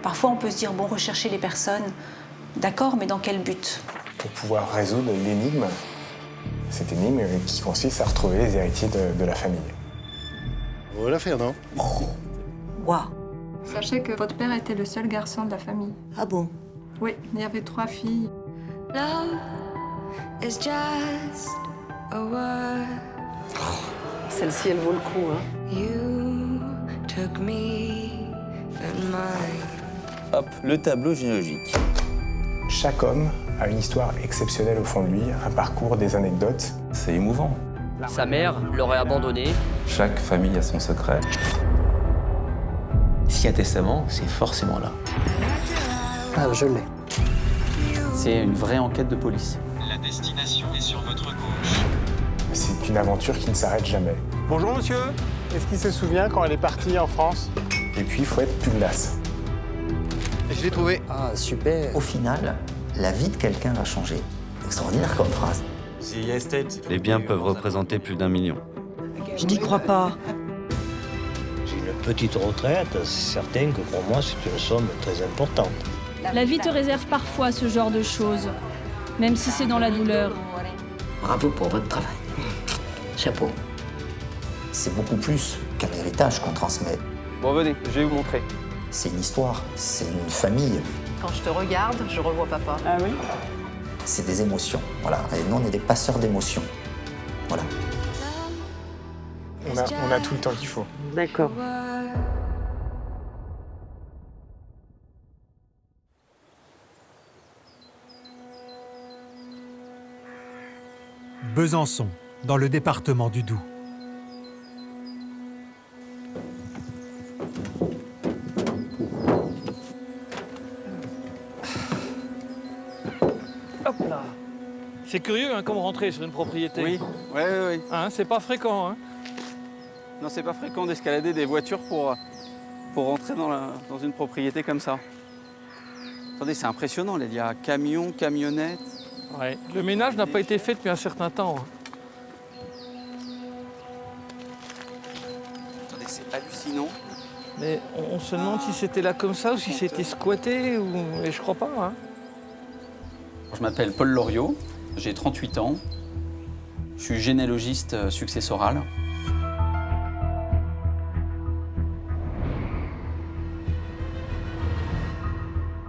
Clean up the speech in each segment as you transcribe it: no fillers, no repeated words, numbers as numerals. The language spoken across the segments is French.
Parfois, on peut se dire, bon, rechercher les personnes, d'accord, mais dans quel but? Pour pouvoir résoudre l'énigme, cette énigme qui consiste à retrouver les héritiers de la famille. On va la faire, non? Waouh. Sachez que votre père était le seul garçon de la famille. Ah bon? Oui, il y avait 3 filles. Love is just a word. Celle-ci, elle vaut le coup, hein. You took me and mine. Hop, le tableau généalogique. Chaque homme a une histoire exceptionnelle au fond de lui, un parcours, des anecdotes. C'est émouvant. Sa mère l'aurait abandonné. Chaque famille a son secret. S'il y a un testament, c'est forcément là. Ah, je l'ai. C'est une vraie enquête de police. La destination est sur votre gauche. C'est une aventure qui ne s'arrête jamais. Bonjour, monsieur. Est-ce qu'il se souvient quand elle est partie en France? Et puis, il faut être pugnace. Je l'ai trouvé. Ah, super. Au final, la vie de quelqu'un va changer. Extraordinaire comme phrase. Les biens peuvent représenter plus d'1 million. Je n'y crois pas. J'ai une petite retraite, c'est certain que pour moi, c'est une somme très importante. La vie te réserve parfois ce genre de choses, même si c'est dans la douleur. Bravo pour votre travail. Chapeau. C'est beaucoup plus qu'un héritage qu'on transmet. Bon, venez, je vais vous montrer. C'est une histoire, c'est une famille, Quand je te regarde, je revois papa. Ah oui? c'est des émotions. Voilà. Et nous, on est des passeurs d'émotions. Voilà. On a tout le temps qu'il faut. D'accord. Besançon, dans le département du Doubs. Hop là. C'est curieux hein, comme rentrer sur une propriété. Oui. Hein, c'est pas fréquent. Hein. Non, c'est pas fréquent d'escalader des voitures pour rentrer dans une propriété comme ça. Attendez, c'est impressionnant, il y a camions, camionnettes. Ouais. Le ménage n'a pas été fait depuis un certain temps. Hein. Attendez, c'est hallucinant. Mais on se demande si c'était là comme ça ou si c'était squatté. Et je crois pas. Hein. Je m'appelle Paul Loriot, j'ai 38 ans. Je suis généalogiste successoral.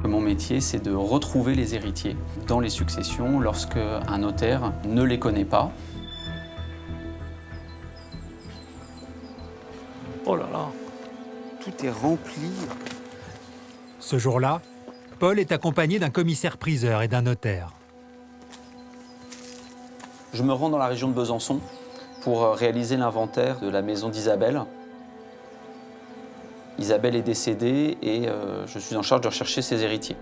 Mon métier, c'est de retrouver les héritiers dans les successions lorsque un notaire ne les connaît pas. Oh là là. Tout est rempli. Ce jour-là, Paul est accompagné d'un commissaire-priseur et d'un notaire. Je me rends dans la région de Besançon pour réaliser l'inventaire de la maison d'Isabelle. Isabelle est décédée et je suis en charge de rechercher ses héritiers.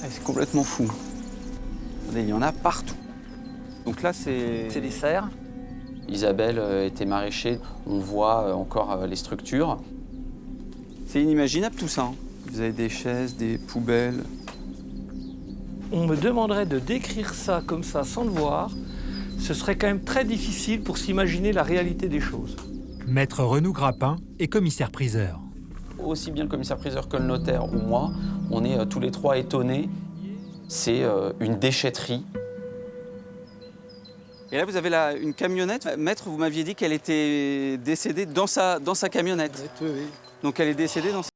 C'est complètement fou. Regardez, il y en a partout. Donc là, c'est des serres. Isabelle était maraîcher. On voit encore les structures. C'est inimaginable tout ça. Hein. Vous avez des chaises, des poubelles. On me demanderait de décrire ça comme ça sans le voir. Ce serait quand même très difficile pour s'imaginer la réalité des choses. Maître Renou Grappin est commissaire-priseur. Aussi bien le commissaire-priseur que le notaire ou moi, on est tous les trois étonnés. C'est une déchetterie. Et là, vous avez une camionnette. Maître, vous m'aviez dit qu'elle était décédée dans sa camionnette. Oui, oui. Donc elle est décédée dans sa...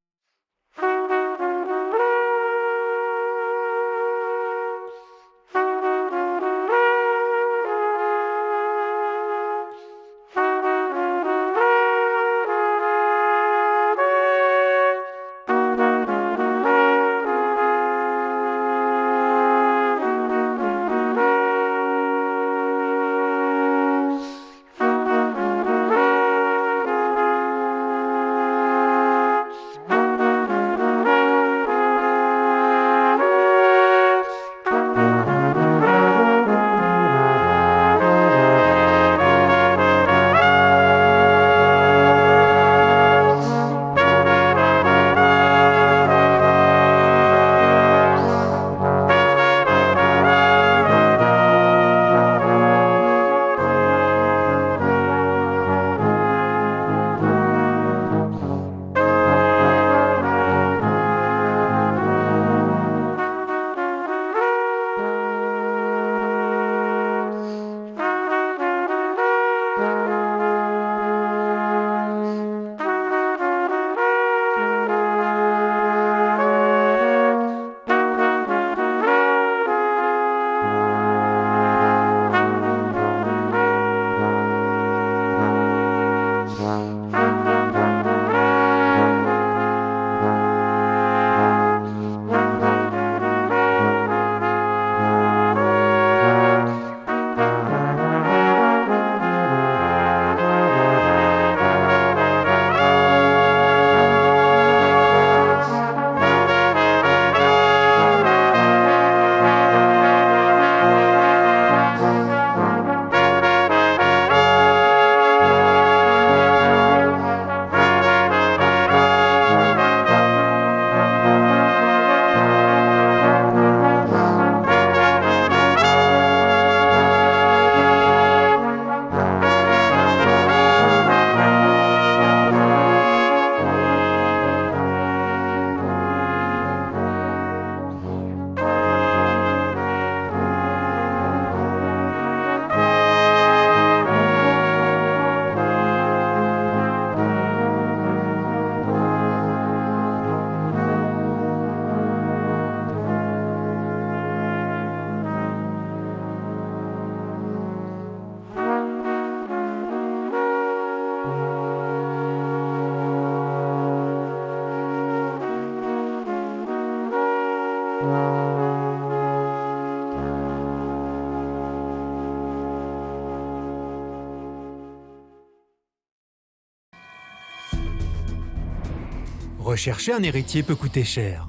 Rechercher un héritier peut coûter cher.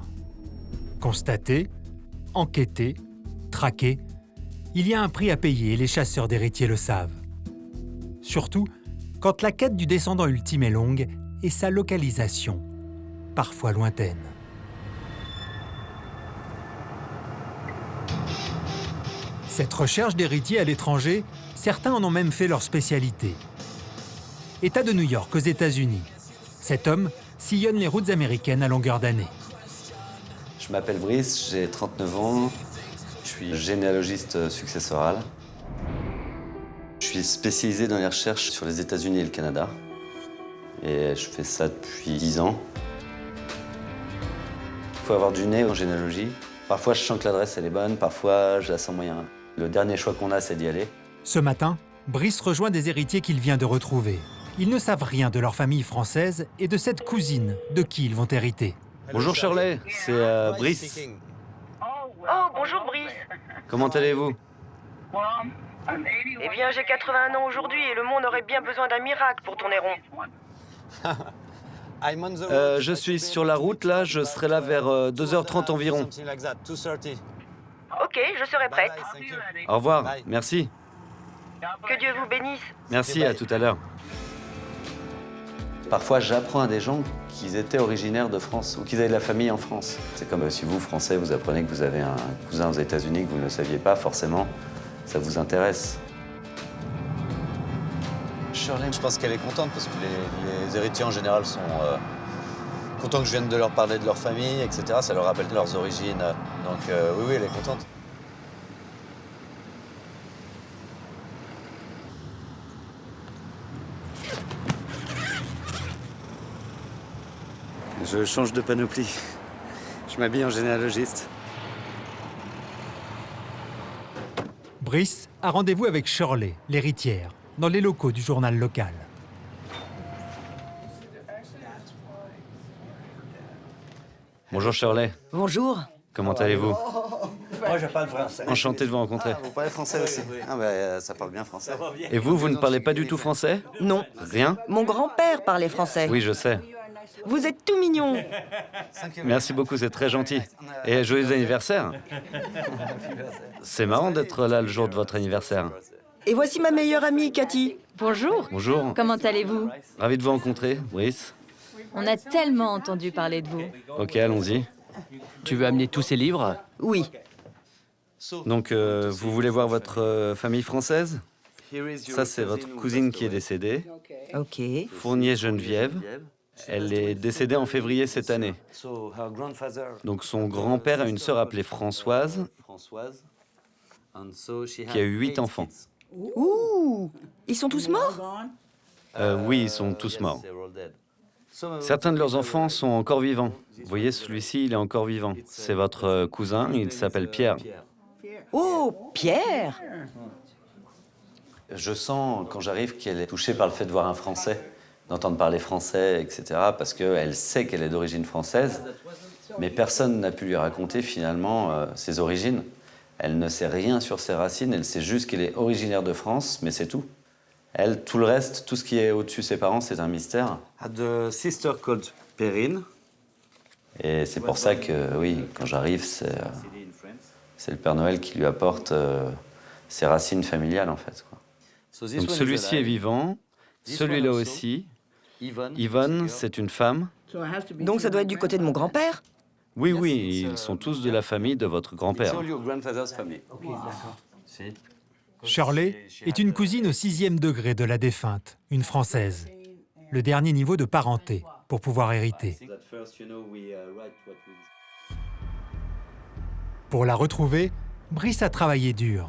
Constater, enquêter, traquer, il y a un prix à payer et les chasseurs d'héritiers le savent. Surtout quand la quête du descendant ultime est longue et sa localisation, parfois lointaine. Cette recherche d'héritiers à l'étranger, certains en ont même fait leur spécialité. État de New York, aux États-Unis. Cet homme sillonne les routes américaines à longueur d'année. Je m'appelle Brice, j'ai 39 ans. Je suis généalogiste successoral. Je suis spécialisé dans les recherches sur les États-Unis et le Canada. Et je fais ça depuis 10 ans. Il faut avoir du nez en généalogie. Parfois, je sens que l'adresse elle est bonne, parfois, je la sens moyen. Le dernier choix qu'on a, c'est d'y aller. Ce matin, Brice rejoint des héritiers qu'il vient de retrouver. Ils ne savent rien de leur famille française et de cette cousine de qui ils vont hériter. Bonjour Shirley, c'est Brice. Oh, bonjour Brice. Comment allez-vous? Eh bien, j'ai 81 ans aujourd'hui et le monde aurait bien besoin d'un miracle pour tourner rond. Je suis sur la route, là. Je serai là vers 2h30 environ. Ok, je serai prête. Au revoir, merci. Que Dieu vous bénisse. Merci, à tout à l'heure. Parfois, j'apprends à des gens qu'ils étaient originaires de France ou qu'ils avaient de la famille en France. C'est comme si vous, Français, vous apprenez que vous avez un cousin aux États-Unis que vous ne saviez pas forcément. Ça vous intéresse. Shirley, je pense qu'elle est contente parce que les héritiers en général sont contents que je vienne de leur parler de leur famille, etc. Ça leur rappelle leurs origines. Donc oui, elle est contente. Je change de panoplie. Je m'habille en généalogiste. Brice a rendez-vous avec Shirley, l'héritière, dans les locaux du journal local. Bonjour Shirley. Bonjour. Comment allez-vous? Moi, je parle français. Enchanté de vous rencontrer. Vous parlez français aussi? Ah bah, ça parle bien français. Et vous ne parlez pas du tout français? Non. Rien? Mon grand-père parlait français. Oui, je sais. Vous êtes tout mignon. Merci beaucoup, c'est très gentil. Et joyeux anniversaire. C'est marrant d'être là le jour de votre anniversaire. Et voici ma meilleure amie, Cathy. Bonjour. Bonjour. Comment allez-vous? Ravi de vous rencontrer, Brice. On a tellement entendu parler de vous. Ok, allons-y. Tu veux amener tous ces livres? Oui. Donc, vous voulez voir votre famille française? Ça, c'est votre cousine qui est décédée. Ok. Fournier Geneviève. Elle est décédée en février cette année. Donc son grand-père a une sœur appelée Françoise, qui a eu 8 enfants. Ouh! Ils sont tous morts? Oui, ils sont tous morts. Certains de leurs enfants sont encore vivants. Vous voyez, celui-ci, il est encore vivant. C'est votre cousin, il s'appelle Pierre. Oh, Pierre! Je sens, quand j'arrive, qu'elle est touchée par le fait de voir un Français. d'entendre parler français, etc. Parce qu'elle sait qu'elle est d'origine française, mais personne n'a pu lui raconter finalement ses origines. Elle ne sait rien sur ses racines, elle sait juste qu'elle est originaire de France, mais c'est tout. Elle, tout le reste, tout ce qui est au-dessus de ses parents, c'est un mystère. Had a sister called Perrine. Et c'est pour ça que, oui, quand j'arrive, c'est le Père Noël qui lui apporte ses racines familiales, en fait, quoi. Donc celui-ci est vivant, celui-là aussi. Yvonne, c'est une femme. Donc ça doit être du côté de mon grand-père? Oui, oui, ils sont tous de la famille de votre grand-père. Shirley est une cousine au 6e degré de la défunte, une Française. Le dernier niveau de parenté pour pouvoir hériter. Pour la retrouver, Brice a travaillé dur.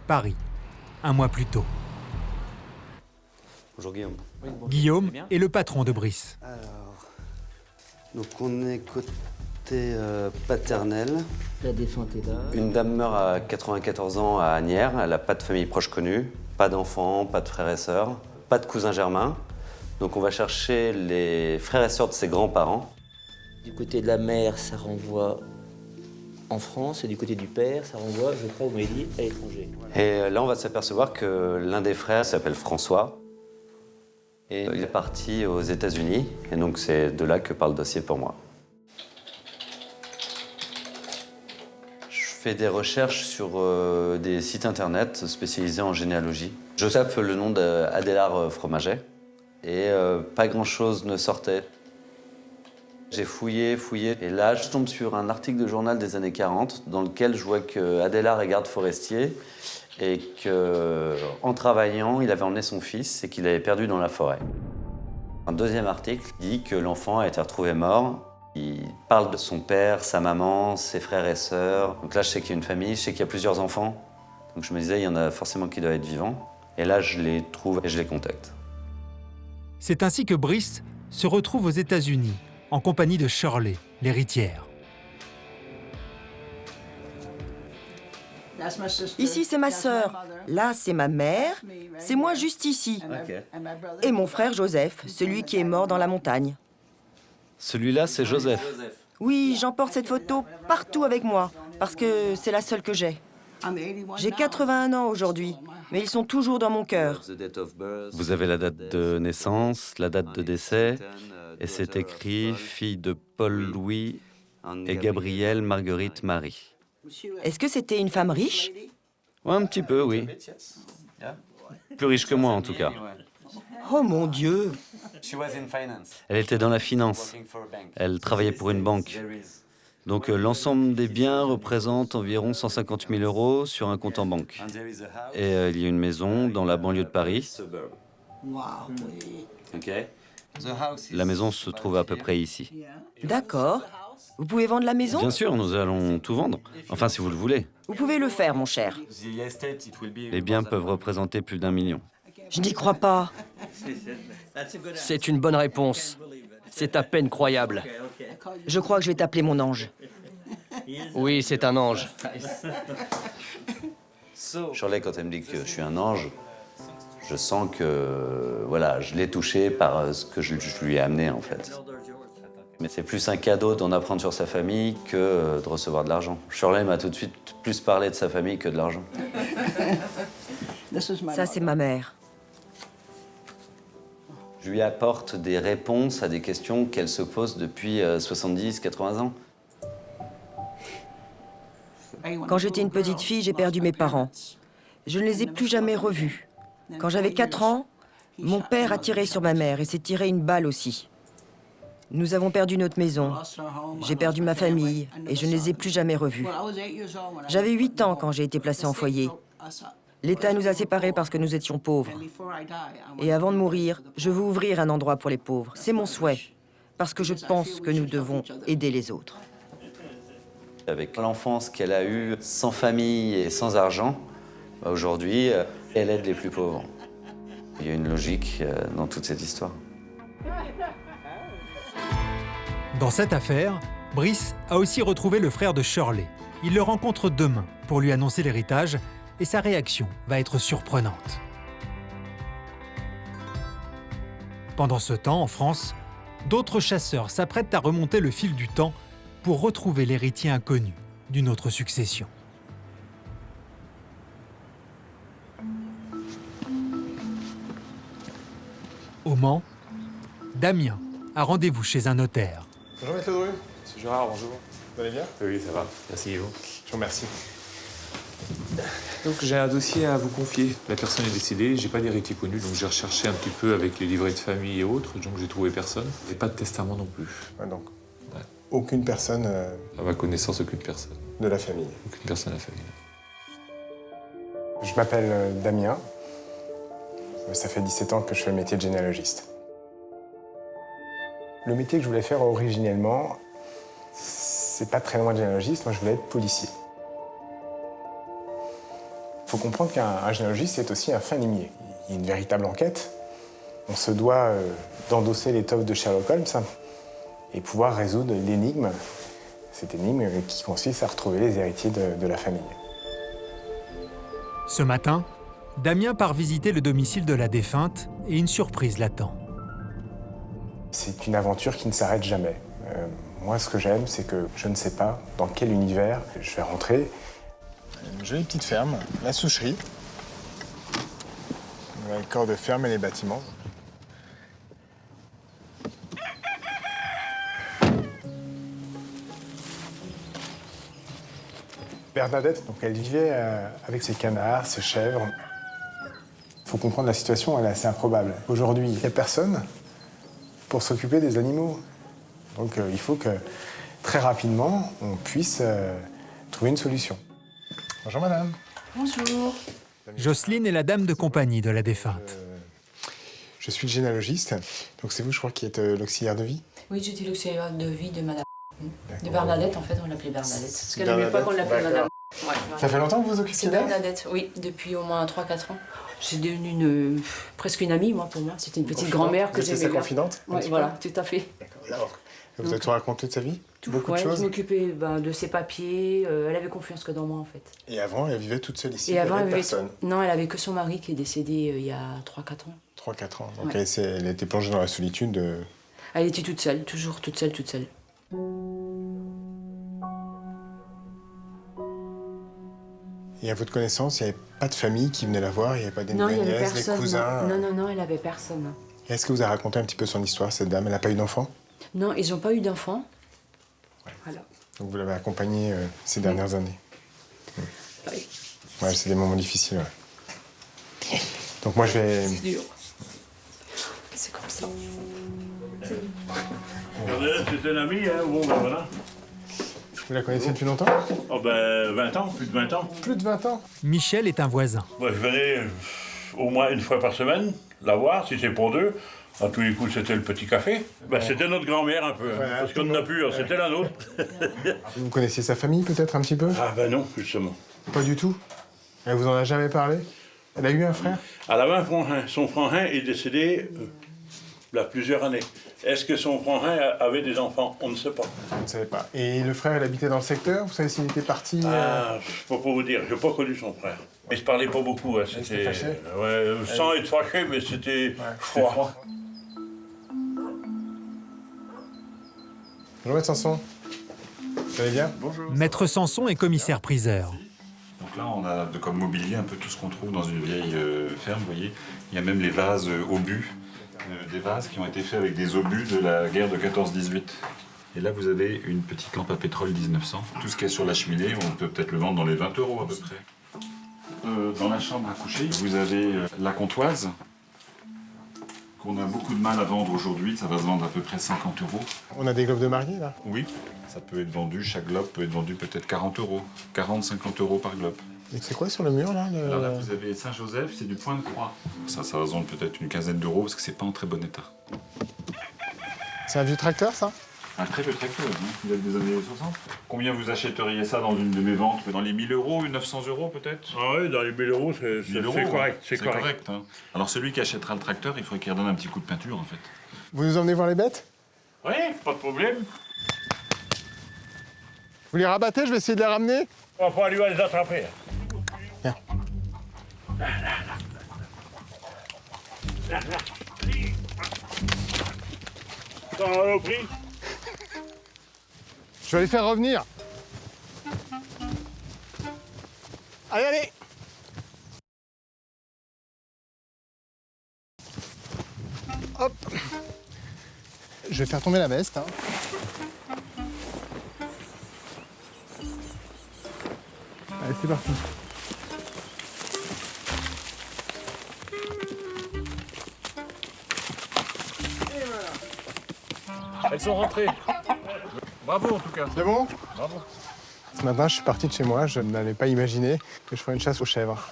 Paris, un mois plus tôt. Bonjour Guillaume. Guillaume est le patron de Brice. Donc on est côté paternel. La défunte est là. Une dame meurt à 94 ans à Asnières. Elle n'a pas de famille proche connue, pas d'enfants, pas de frères et sœurs, pas de cousins germains. Donc on va chercher les frères et sœurs de ses grands-parents. Du côté de la mère, ça renvoie en France, et du côté du père, ça renvoie, je crois, vous m'avez dit, à l'étranger. Et là, on va s'apercevoir que l'un des frères s'appelle François. Et il est parti aux États-Unis. Et donc, c'est de là que part le dossier pour moi. Je fais des recherches sur des sites internet spécialisés en généalogie. Je tape le nom d'Adélard Fromaget. Et pas grand-chose ne sortait. J'ai fouillé, et là, je tombe sur un article de journal des années 40 dans lequel je vois qu'Adélard est garde forestier et qu'en travaillant, il avait emmené son fils et qu'il avait perdu dans la forêt. Un deuxième article dit que l'enfant a été retrouvé mort. Il parle de son père, sa maman, ses frères et sœurs. Donc là, je sais qu'il y a une famille, je sais qu'il y a plusieurs enfants. Donc je me disais, il y en a forcément qui doivent être vivants. Et là, je les trouve et je les contacte. C'est ainsi que Brice se retrouve aux États-Unis, en compagnie de Shirley, l'héritière. Ici, c'est ma sœur. Là, c'est ma mère. C'est moi juste ici. Et mon frère Joseph, celui qui est mort dans la montagne. Celui-là, c'est Joseph. Oui, j'emporte cette photo partout avec moi, parce que c'est la seule que j'ai. J'ai 81 ans aujourd'hui, mais ils sont toujours dans mon cœur. Vous avez la date de naissance, la date de décès, et c'est écrit « Fille de Paul-Louis et Gabrielle Marguerite Marie ». Est-ce que c'était une femme riche? Ouais, un petit peu, oui. Plus riche que moi, en tout cas. Oh mon Dieu! Elle était dans la finance. Elle travaillait pour une banque. Donc l'ensemble des biens représente environ 150 000 € sur un compte en banque. Et il y a une maison dans la banlieue de Paris. La maison se trouve à peu près ici. D'accord. Vous pouvez vendre la maison? Bien sûr, nous allons tout vendre. Enfin, si vous le voulez. Vous pouvez le faire, mon cher. Les biens peuvent représenter plus d'1 million. Je n'y crois pas. C'est une bonne réponse. C'est à peine croyable. Je crois que je vais t'appeler mon ange. Oui, c'est un ange. Shirley, quand elle me dit que je suis un ange, je sens que voilà, je l'ai touché par ce que je lui ai amené, en fait. Mais c'est plus un cadeau d'en apprendre sur sa famille que de recevoir de l'argent. Shirley m'a tout de suite plus parlé de sa famille que de l'argent. Ça, c'est ma mère. Je lui apporte des réponses à des questions qu'elle se pose depuis 70, 80 ans. Quand j'étais une petite fille, j'ai perdu mes parents. Je ne les ai plus jamais revus. Quand j'avais 4 ans, mon père a tiré sur ma mère et s'est tiré une balle aussi. Nous avons perdu notre maison. J'ai perdu ma famille et je ne les ai plus jamais revus. J'avais 8 ans quand j'ai été placée en foyer. L'État nous a séparés parce que nous étions pauvres. Et avant de mourir, je veux ouvrir un endroit pour les pauvres. C'est mon souhait, parce que je pense que nous devons aider les autres. Avec l'enfance qu'elle a eue sans famille et sans argent, aujourd'hui, elle aide les plus pauvres. Il y a une logique dans toute cette histoire. Dans cette affaire, Brice a aussi retrouvé le frère de Shirley. Il le rencontre demain pour lui annoncer l'héritage et sa réaction va être surprenante. Pendant ce temps, en France, d'autres chasseurs s'apprêtent à remonter le fil du temps pour retrouver l'héritier inconnu d'une autre succession. Au Mans, Damien a rendez-vous chez un notaire. Bonjour Maître Ledru. Monsieur Gérard, bonjour. Vous allez bien? Oui, ça va. Merci, et vous? Je vous remercie. Donc j'ai un dossier à vous confier. La personne est décédée, j'ai pas d'héritier connu, donc j'ai recherché un petit peu avec les livrets de famille et autres, donc j'ai trouvé personne. Et pas de testament non plus. Ouais, donc, aucune personne... À ma connaissance, aucune personne. De la famille. Aucune personne de la famille. Je m'appelle Damien. Ça fait 17 ans que je fais le métier de généalogiste. Le métier que je voulais faire originellement, c'est pas très loin de généalogiste, moi je voulais être policier. Il faut comprendre qu'un généalogiste, c'est aussi un fin limier. Il y a une véritable enquête. On se doit d'endosser l'étoffe de Sherlock Holmes et pouvoir résoudre l'énigme, cette énigme qui consiste à retrouver les héritiers de la famille. Ce matin, Damien part visiter le domicile de la défunte et une surprise l'attend. C'est une aventure qui ne s'arrête jamais. Moi, ce que j'aime, c'est que je ne sais pas dans quel univers je vais rentrer. Une jolie petite ferme, la soucherie. Le corps de ferme et les bâtiments. Bernadette, donc elle vivait avec ses canards, ses chèvres. Il faut comprendre la situation, elle est assez improbable. Aujourd'hui, il n'y a personne pour s'occuper des animaux. Donc il faut que très rapidement, on puisse trouver une solution. Bonjour madame. Bonjour. Jocelyne est la dame de compagnie de la défunte. Je suis le généalogiste, donc c'est vous, je crois, qui êtes l'auxiliaire de vie? Oui, j'étais l'auxiliaire de vie de madame. De Bernadette, en fait, on l'appelait Bernadette. Parce qu'elle n'aimait pas qu'on l'appelle madame. Ouais, voilà. Ça fait longtemps que vous vous occupez C'est d'elle? Bernadette, oui, depuis au moins 3-4 ans. C'est devenu presque une amie, moi, pour moi. C'était une petite grand-mère que j'aimais bien. Vous étiez sa confidente? Oui, voilà, tout à fait. D'accord. Vous avez tout raconté de sa vie? Tout. Beaucoup de choses? Je m'occupais de ses papiers. Elle avait confiance que dans moi, en fait. Et avant, elle vivait toute seule ici? Et avant, elle vivait... personne? Non, elle avait que son mari qui est décédé il y a 3-4 ans. 3-4 ans. Donc ouais. elle était plongée dans la solitude. Elle était toute seule, toujours toute seule, toute seule. Et à votre connaissance, il n'y avait pas de famille qui venait la voir? Il n'y avait pas des nièces, des cousins? Non, elle avait personne. Est-ce que vous avez raconté un petit peu son histoire, cette dame? Elle n'a pas eu d'enfant? Non, ils n'ont pas eu d'enfant. Ouais. Voilà. Donc vous l'avez accompagnée ces dernières années? Oui. Ouais, c'est des moments difficiles, ouais. Donc moi, je vais... C'est dur. C'est comme ça. C'est un ami, hein, bon, ben voilà. Vous la connaissez depuis longtemps? Oh ben, 20 ans, plus de 20 ans. Plus de 20 ans? Michel est un voisin. Moi, je venais au moins une fois par semaine la voir, si c'est pour deux. À tous les coups, c'était le petit café. Ben, c'était notre grand-mère un peu, voilà, parce qu'on n'a plus, c'était la nôtre. Vous connaissiez sa famille, peut-être, un petit peu? Ah ben non, justement. Pas du tout? Elle vous en a jamais parlé? Elle a eu un frère? Elle avait un frangin. Son frangin est décédé il y a plusieurs années. Est-ce que son frangin avait des enfants? On ne sait pas. On ne savait pas. Et le frère, il habitait dans le secteur? Vous savez s'il était parti? Ah, je peux pas vous dire. Je n'ai pas connu son frère. Il se parlait pas beaucoup. Hein. C'était fâché? Ouais, sans être fâché, mais c'était froid. Bonjour, Maître Sanson. Vous allez bien? Bonjour. Maître Sanson est commissaire-priseur. Donc là, on a comme mobilier un peu tout ce qu'on trouve dans une vieille ferme, vous voyez. Il y a même les vases obus, des vases qui ont été faits avec des obus de la guerre de 14-18. Et là, vous avez une petite lampe à pétrole 1900. Tout ce qui est sur la cheminée, on peut peut-être le vendre dans les 20 € à peu près. Dans la chambre à coucher, vous avez la comptoise, qu'on a beaucoup de mal à vendre aujourd'hui. Ça va se vendre à peu près 50 €. On a des globes de mariée, là? Oui, ça peut être vendu, chaque globe peut être vendu peut-être 40 €. 40-50 € par globe. Et c'est quoi sur le mur, là? Alors là, vous avez Saint-Joseph, c'est du point de croix. Ça va se vendre peut-être une quinzaine d'euros parce que c'est pas en très bon état. C'est un vieux tracteur, ça? Un très vieux tracteur, hein, il date des années 60. Combien vous achèteriez ça dans une de mes ventes? Dans les 1000 €, 900 € peut-être? Ah oui, dans les 1000 €, c'est correct. C'est correct. Hein. Alors celui qui achètera le tracteur, il faudrait qu'il redonne un petit coup de peinture en fait. Vous nous emmenez voir les bêtes? Oui, pas de problème. Vous les rabattez, je vais essayer de les ramener? On va aller les attraper. Viens. Attends, on l'a pris. Je vais les faire revenir. Allez, allez. Hop. Je vais faire tomber la veste. Hein. Allez, c'est parti. Elles sont rentrées. Bravo en tout cas. C'est bon? Bravo. Ce matin, je suis parti de chez moi. Je n'avais pas imaginé que je ferais une chasse aux chèvres.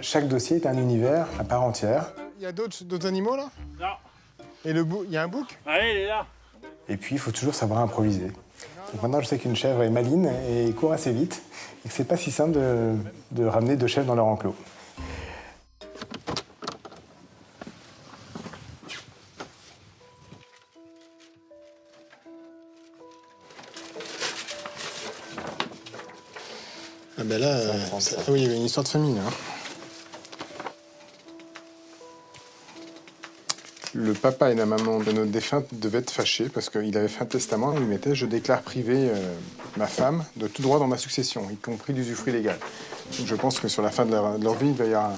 Chaque dossier est un univers à part entière. Il y a d'autres animaux là? Non. Et il y a un bouc? Allez, il est là. Et puis, il faut toujours savoir improviser. Donc maintenant, je sais qu'une chèvre est maligne et court assez vite, et que c'est pas si simple de ramener 2 chèvres dans leur enclos. Ah ben là, oui, il y avait une histoire de famille. Hein. Le papa et la maman de notre défunte devaient être fâchés parce qu'il avait fait un testament où il mettait « Je déclare privé ma femme de tout droit dans ma succession, y compris l'usufruit légal ». Donc je pense que sur la fin de leur vie, il va y avoir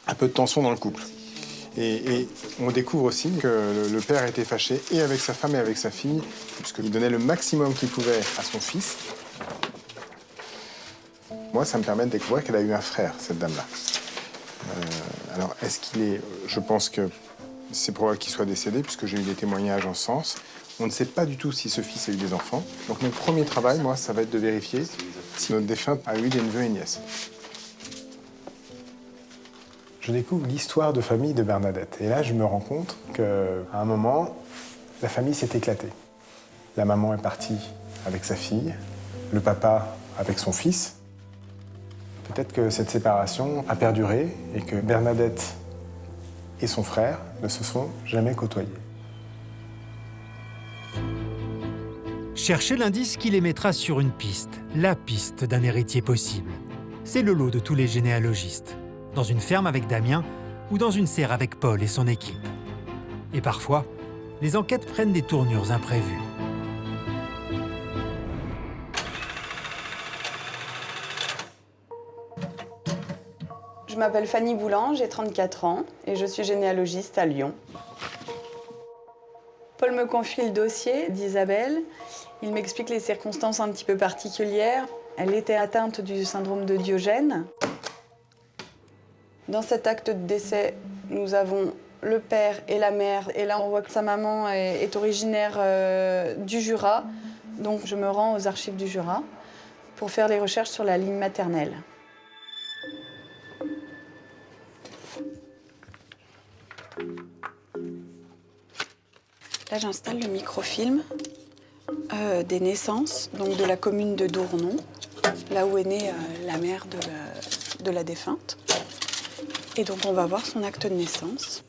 un peu de tension dans le couple. Et on découvre aussi que le père était fâché et avec sa femme et avec sa fille, puisqu'il donnait le maximum qu'il pouvait à son fils. Moi, ça me permet de découvrir qu'elle a eu un frère, cette dame-là. Alors, est-ce qu'il est... Je pense que c'est probable qu'il soit décédé, puisque j'ai eu des témoignages en ce sens. On ne sait pas du tout si ce fils a eu des enfants. Donc, mon premier travail, moi, ça va être de vérifier si notre défunte a eu des neveux et nièces. Je découvre l'histoire de famille de Bernadette. Et là, je me rends compte qu'à un moment, la famille s'est éclatée. La maman est partie avec sa fille, le papa avec son fils. Peut-être que cette séparation a perduré et que Bernadette et son frère ne se sont jamais côtoyés. Cherchez l'indice qui les mettra sur une piste, la piste d'un héritier possible. C'est le lot de tous les généalogistes, dans une ferme avec Damien ou dans une serre avec Paul et son équipe. Et parfois, les enquêtes prennent des tournures imprévues. Je m'appelle Fanny Boulan, j'ai 34 ans et je suis généalogiste à Lyon. Paul me confie le dossier d'Isabelle. Il m'explique les circonstances un petit peu particulières. Elle était atteinte du syndrome de Diogène. Dans cet acte de décès, nous avons le père et la mère. Et là, on voit que sa maman est originaire du Jura. Donc, je me rends aux archives du Jura pour faire les recherches sur la ligne maternelle. Là, j'installe le microfilm des naissances, donc de la commune de Dournon, là où est née la mère de la défunte. Et donc, on va voir son acte de naissance.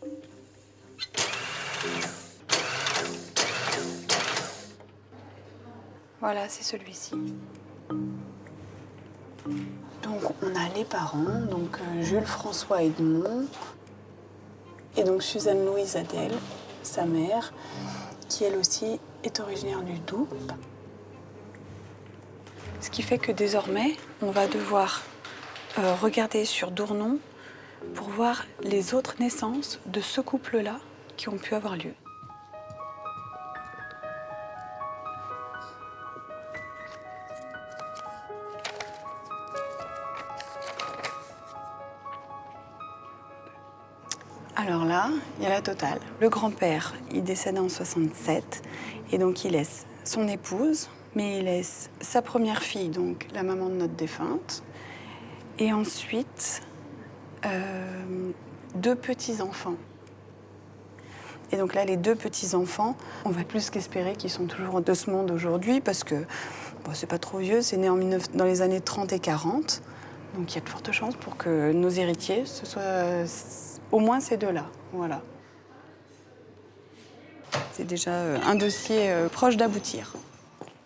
Voilà, c'est celui-ci. Donc, on a les parents, donc Jules François Edmond, et donc Suzanne Louise Adèle, sa mère, qui elle aussi est originaire du Doubs. Ce qui fait que désormais, on va devoir regarder sur Dournon pour voir les autres naissances de ce couple-là qui ont pu avoir lieu. Alors là, il y a la totale. Le grand-père, il décède en 67, et donc il laisse son épouse, mais il laisse sa première fille, donc la maman de notre défunte, et ensuite 2 petits-enfants. Et donc là, les 2 petits-enfants, on va plus qu'espérer qu'ils sont toujours de ce monde aujourd'hui, parce que bon, c'est pas trop vieux, c'est né dans les années 30 et 40, donc il y a de fortes chances pour que nos héritiers, ce soit au moins ces 2-là, voilà. C'est déjà un dossier proche d'aboutir.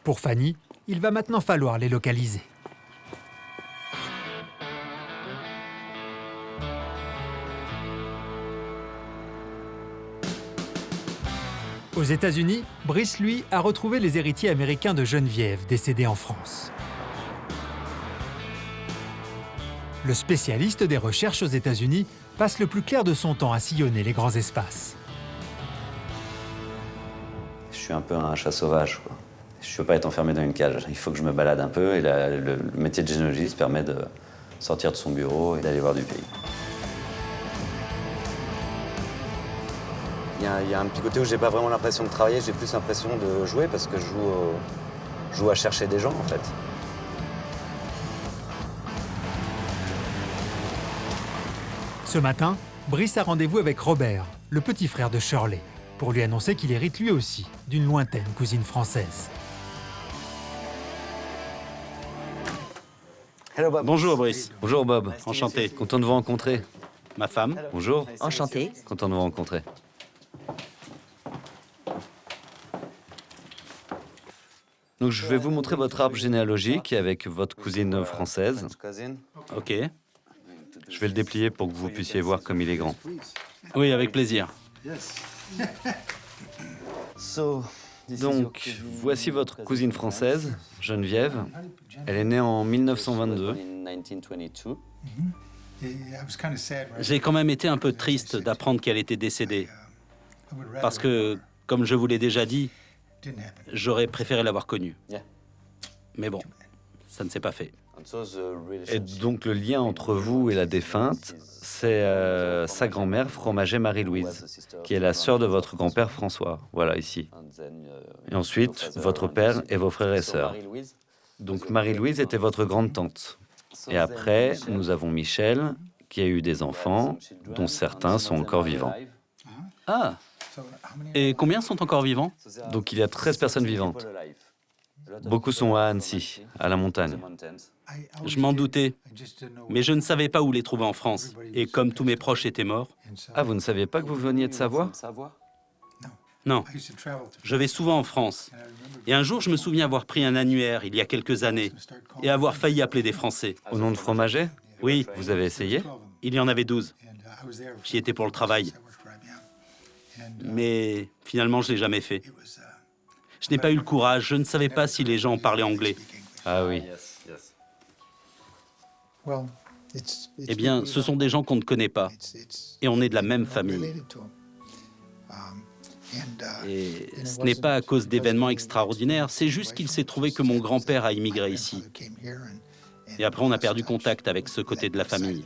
Pour Fanny, il va maintenant falloir les localiser. Aux États-Unis, Brice, lui, a retrouvé les héritiers américains de Geneviève, décédés en France. Le spécialiste des recherches aux États-Unis passe le plus clair de son temps à sillonner les grands espaces. Je suis un peu un chat sauvage, quoi. Je ne veux pas être enfermé dans une cage. Il faut que je me balade un peu et le métier de généalogiste permet de sortir de son bureau et d'aller voir du pays. Il y a un petit côté où j'ai pas vraiment l'impression de travailler, j'ai plus l'impression de jouer parce que je joue à chercher des gens en fait. Ce matin, Brice a rendez-vous avec Robert, le petit frère de Shirley, pour lui annoncer qu'il hérite lui aussi d'une lointaine cousine française. Bonjour Brice. Bonjour Bob. Enchanté. Content de vous rencontrer. Ma femme. Bonjour. Enchanté. Content de vous rencontrer. Donc je vais vous montrer votre arbre généalogique avec votre cousine française. Ok. Je vais le déplier pour que vous puissiez voir comme il est grand. Oui, avec plaisir. Donc, voici votre cousine française, Geneviève. Elle est née en 1922. J'ai quand même été un peu triste d'apprendre qu'elle était décédée. Parce que, comme je vous l'ai déjà dit, j'aurais préféré l'avoir connue. Mais bon, ça ne s'est pas fait. Et donc le lien entre vous et la défunte, c'est sa grand-mère, Fromager Marie-Louise, qui est la sœur de votre grand-père François, voilà ici. Et ensuite, votre père et vos frères et sœurs. Donc Marie-Louise était votre grande-tante. Et après, nous avons Michel, qui a eu des enfants, dont certains sont encore vivants. Ah! Et combien sont encore vivants? Donc il y a 13 personnes vivantes. Beaucoup sont à Annecy, à la montagne. Je m'en doutais, mais je ne savais pas où les trouver en France. Et comme tous mes proches étaient morts... Ah, vous ne saviez pas que vous veniez de Savoie? Non. Je vais souvent en France. Et un jour, je me souviens avoir pris un annuaire, il y a quelques années, et avoir failli appeler des Français. Au nom de Fromager? Oui. Vous avez essayé? Il y en avait 12. J'y étais pour le travail. Mais finalement, je ne l'ai jamais fait. Je n'ai pas eu le courage, je ne savais pas si les gens parlaient anglais. Ah oui. Eh bien, ce sont des gens qu'on ne connaît pas. Et on est de la même famille. Et ce n'est pas à cause d'événements extraordinaires, c'est juste qu'il s'est trouvé que mon grand-père a immigré ici. Et après, on a perdu contact avec ce côté de la famille.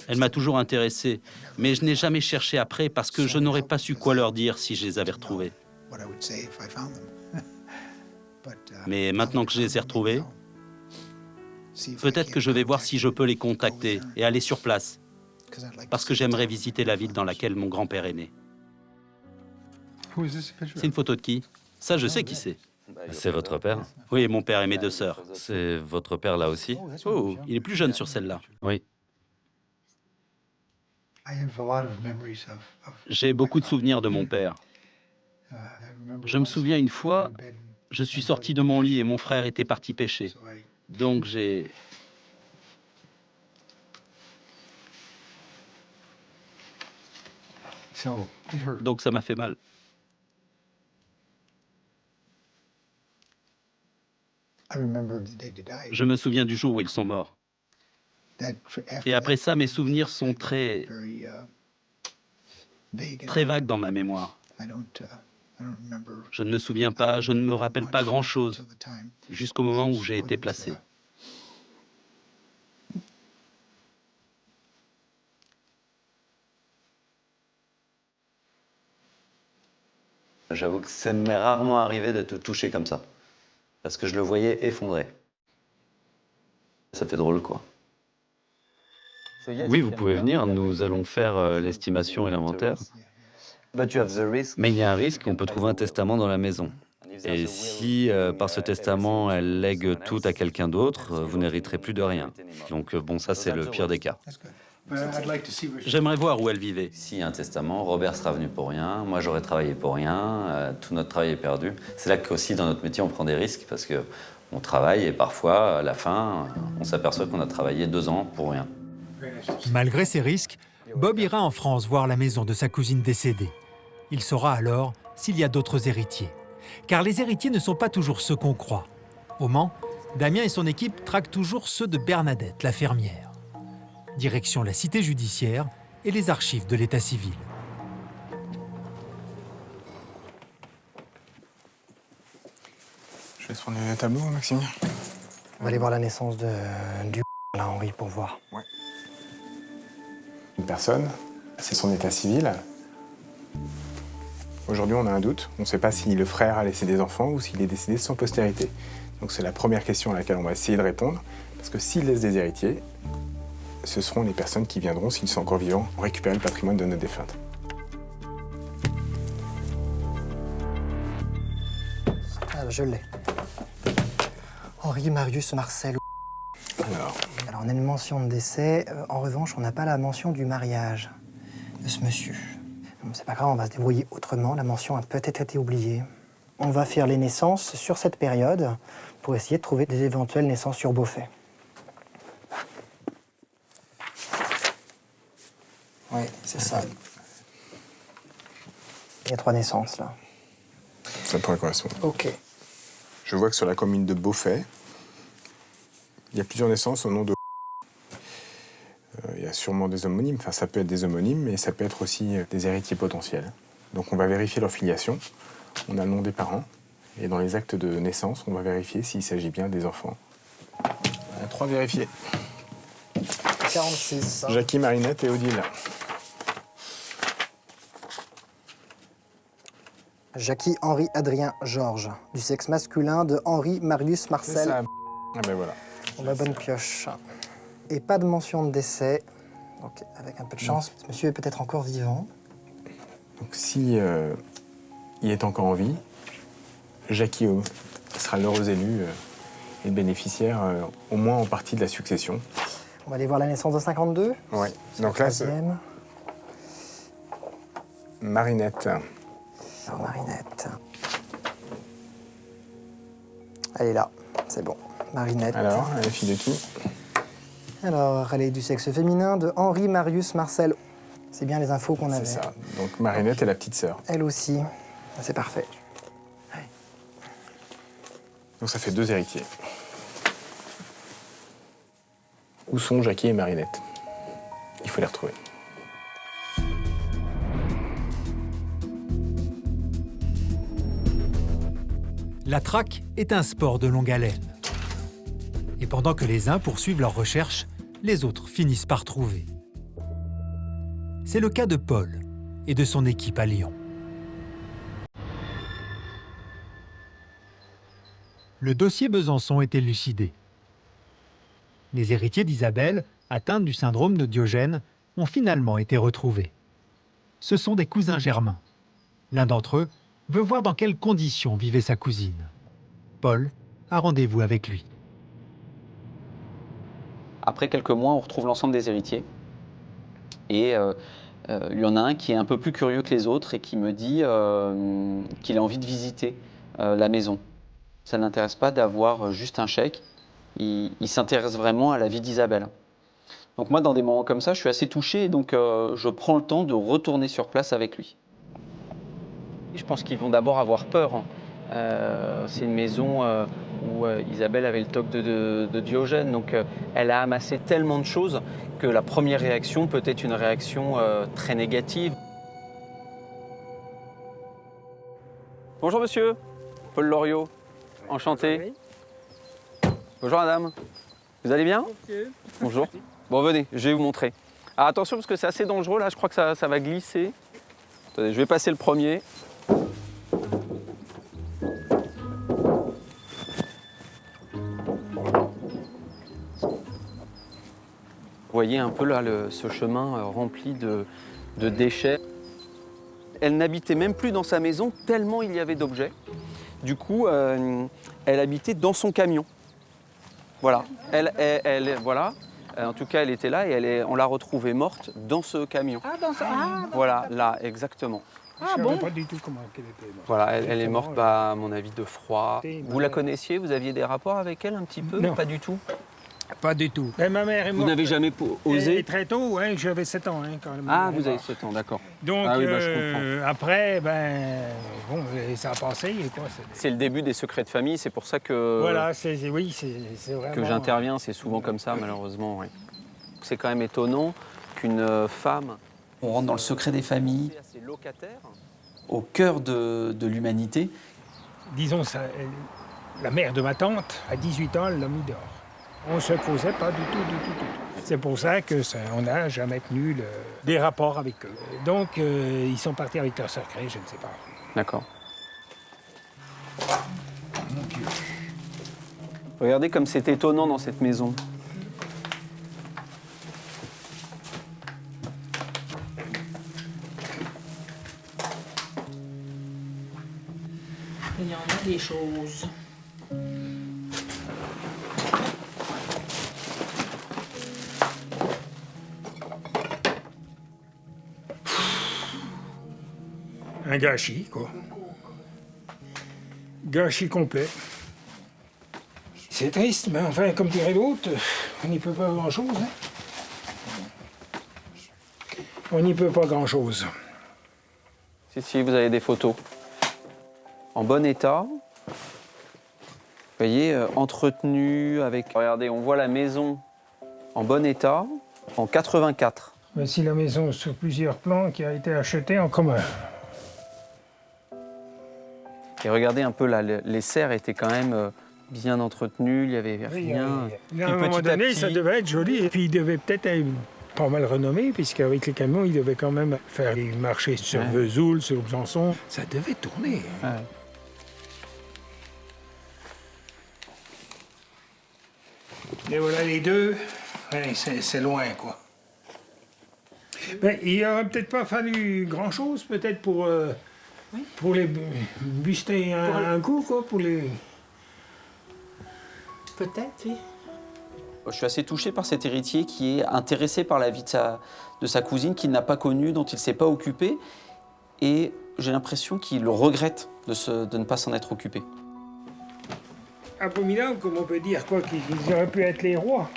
Elle m'a toujours intéressé, mais je n'ai jamais cherché après parce que je n'aurais pas su quoi leur dire si je les avais retrouvés. Mais maintenant que je les ai retrouvés, peut-être que je vais voir si je peux les contacter et aller sur place, parce que j'aimerais visiter la ville dans laquelle mon grand-père est né. C'est une photo de qui? Ça, je sais qui c'est. C'est votre père? Oui, mon père et mes deux sœurs. C'est votre père là aussi? Oh, il est plus jeune sur celle-là. Oui. J'ai beaucoup de souvenirs de mon père. Je me souviens une fois, je suis sorti de mon lit et mon frère était parti pêcher. Donc j'ai... Donc ça m'a fait mal. Je me souviens du jour où ils sont morts. Et après ça, mes souvenirs sont très vagues dans ma mémoire. Je ne me souviens pas, je ne me rappelle pas grand-chose, jusqu'au moment où j'ai été placé. J'avoue que ça m'est rarement arrivé de te toucher comme ça, parce que je le voyais effondré. Ça fait drôle, quoi. Oui, vous pouvez venir, nous allons faire l'estimation et l'inventaire. Mais il y a un risque, on peut trouver un testament dans la maison. Et si, par ce testament, elle lègue tout à quelqu'un d'autre, vous n'hériterez plus de rien. Donc bon, ça c'est le pire des cas. J'aimerais voir où elle vivait. S'il y a un testament, Robert sera venu pour rien, moi j'aurais travaillé pour rien, tout notre travail est perdu. C'est là qu'aussi dans notre métier on prend des risques parce qu'on travaille et parfois à la fin on s'aperçoit qu'on a travaillé 2 ans pour rien. Malgré ces risques, Bob ira en France voir la maison de sa cousine décédée. Il saura alors s'il y a d'autres héritiers. Car les héritiers ne sont pas toujours ceux qu'on croit. Au Mans, Damien et son équipe traquent toujours ceux de Bernadette, la fermière. Direction la cité judiciaire et les archives de l'état civil. Je vais se prendre le tableau, Maxime. On va aller voir la naissance du là, Henri, pour voir. Ouais. Une personne, c'est son état civil. Aujourd'hui, on a un doute. On ne sait pas si le frère a laissé des enfants ou s'il est décédé sans postérité. Donc c'est la première question à laquelle on va essayer de répondre. Parce que s'il laisse des héritiers, ce seront les personnes qui viendront, s'ils sont encore vivants, récupérer le patrimoine de notre défunte. Ah, je l'ai. Henri Marius Marcel. Alors, on a une mention de décès. En revanche, on n'a pas la mention du mariage de ce monsieur. C'est pas grave, on va se débrouiller autrement. La mention a peut-être été oubliée. On va faire les naissances sur cette période pour essayer de trouver des éventuelles naissances sur Beaufait. Oui, c'est ça. Il y a 3 naissances, là. Ça pourrait correspondre. OK. Je vois que sur la commune de Beaufait, il y a plusieurs naissances au nom de... Il y a sûrement des homonymes, enfin ça peut être des homonymes, mais ça peut être aussi des héritiers potentiels. Donc on va vérifier leur filiation, on a le nom des parents, et dans les actes de naissance, on va vérifier s'il s'agit bien des enfants. On a 3 vérifiés. 46. Jackie, Marinette et Odile. Jackie, Henri, Adrien, Georges. Du sexe masculin de Henri, Marius, Marcel. C'est ça. Ah ben voilà. On a bonne pioche. Et pas de mention de décès. Donc avec un peu de chance, ce monsieur est peut-être encore vivant. Donc si il est encore en vie, Jackie sera l'heureux élu et bénéficiaire au moins en partie de la succession. On va aller voir la naissance de 52. Oui. Donc là, c'est Marinette. Alors, Marinette. Elle est là, c'est bon. Marinette. Alors, elle est fille de qui? Alors, elle est du sexe féminin de Henri, Marius, Marcel. C'est bien les infos qu'on avait. C'est ça. Donc Marinette est la petite sœur. Elle aussi. C'est parfait. Donc ça fait 2 héritiers. Où sont Jackie et Marinette? Il faut les retrouver. La traque est un sport de longue haleine. Et pendant que les uns poursuivent leurs recherches, les autres finissent par trouver. C'est le cas de Paul et de son équipe à Lyon. Le dossier Besançon est élucidé. Les héritiers d'Isabelle, atteintes du syndrome de Diogène, ont finalement été retrouvés. Ce sont des cousins germains. L'un d'entre eux veut voir dans quelles conditions vivait sa cousine. Paul a rendez-vous avec lui. Après quelques mois, on retrouve l'ensemble des héritiers. Et il y en a un qui est un peu plus curieux que les autres et qui me dit qu'il a envie de visiter la maison. Ça ne l'intéresse pas d'avoir juste un chèque. Il s'intéresse vraiment à la vie d'Isabelle. Donc moi, dans des moments comme ça, je suis assez touché. Et donc je prends le temps de retourner sur place avec lui. Je pense qu'ils vont d'abord avoir peur. C'est une maison où Isabelle avait le toc de Diogène, donc elle a amassé tellement de choses que la première réaction peut être une réaction très négative. Bonjour monsieur, Paul Loriot, enchanté. Bonjour madame, vous allez bien? Bonjour. Bon venez, je vais vous montrer. Alors attention parce que c'est assez dangereux là, je crois que ça va glisser. Attendez, je vais passer le premier. Vous voyez un peu là ce chemin rempli de déchets. Elle n'habitait même plus dans sa maison tellement il y avait d'objets. Du coup, elle habitait dans son camion. Voilà. Voilà. En tout cas, elle était là et on l'a retrouvée morte dans ce camion. Ah, dans ça. Ah, voilà, là, exactement. Ah bon? Je ne savais pas du tout comment elle était morte. Voilà, elle est morte, à mon avis, de froid. Vous la connaissiez? Vous aviez des rapports avec elle un petit peu? Non. Pas du tout? Pas du tout. Et ma mère est morte. Vous n'avez jamais osé? Et très tôt, hein, j'avais 7 ans quand même. Ah, vous avez 7 ans, d'accord. Donc, ah oui, je comprends. après, bon, ça a passé. C'est le début des secrets de famille, c'est pour ça que... Voilà, c'est vraiment... Que j'interviens, c'est souvent comme ça, malheureusement, oui. C'est quand même étonnant qu'une femme... On rentre dans le secret des familles, au cœur de l'humanité. Disons, ça, la mère de ma tante, à 18 ans, elle l'a mis dehors. On ne se causait pas du tout. C'est pour ça qu'on n'a jamais tenu des rapports avec eux. Donc, ils sont partis avec leur secret, je ne sais pas. D'accord. Regardez comme c'est étonnant dans cette maison. Il y en a des choses. Un gâchis, quoi. Gâchis complet. C'est triste, mais enfin, comme dirait l'autre, on n'y peut pas grand-chose. Hein? On n'y peut pas grand-chose. Si, vous avez des photos. En bon état. Vous voyez, entretenu avec... Regardez, on voit la maison en bon état en 84. Voici la maison sur plusieurs plans qui a été achetée en commun. Et regardez un peu là, les serres étaient quand même bien entretenues, il n'y avait rien. À un moment donné, ça devait être joli. Et puis il devait peut-être être pas mal renommé, puisqu'avec les camions, il devait quand même faire des marchés sur Vesoul, sur Besançon. Ça devait tourner. Ouais. Et voilà les deux. Ouais, c'est loin, quoi. Il n'aurait peut-être pas fallu grand-chose, peut-être pour les buster un coup, quoi, pour les... Peut-être, oui. Je suis assez touché par cet héritier qui est intéressé par la vie de sa cousine qu'il n'a pas connue, dont il ne s'est pas occupé. Et j'ai l'impression qu'il regrette de ne pas s'en être occupé. Abominable, comme on peut dire, quoi, qu'ils auraient pu être les rois.